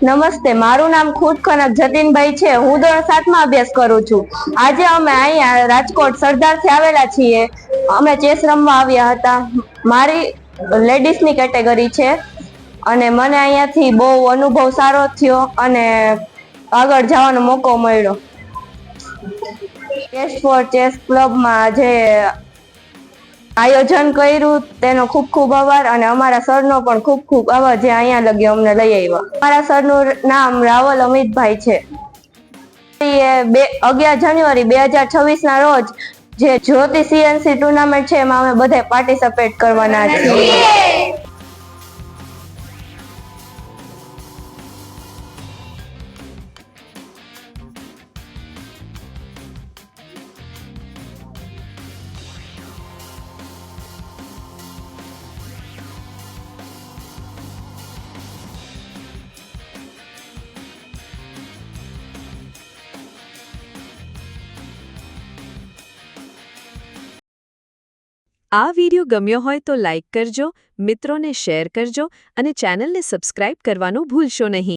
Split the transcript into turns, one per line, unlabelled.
નમસ્તે, મારું નામ ખુદ ખનક જતીનભાઈ છે। હું ધોરણ 7 માં અભ્યાસ કરું છું। આજે અમે અહીંયા રાજકોટ સરદારથી આવેલા છીએ। અમે ચેસ રમવા આવ્યા હતા। મારી લેડીઝની કેટેગરી છે અને મને અહીંયાથી બહુ અનુભવ સારો થયો અને આગળ જવાનો મોકો મળ્યો। ચેસ ફોર ચેસ ક્લબમાં જે આયોજન કર્યું તેનો ખૂબ ખૂબ આભાર અને અમારા સરનો પણ ખૂબ ખૂબ આભાર જે અહીંયા લગી અમને લઈ આવ્યા। અમારા સરનું નામ રાવલ અમિતભાઈ છે। 11 જાન્યુઆરી 2026 ના રોજ જે જ્યોતિ સીએનસી ટુર્નામેન્ટ છે એમાં અમે બધા પાર્ટિસિપેટ કરવાના છીએ।
આ વિડિયો ગમ્યો હોય તો લાઇક કરજો, મિત્રોને શેર કરજો અને ચેનલને સબસ્ક્રાઇબ કરવાનું ભૂલશો નહીં।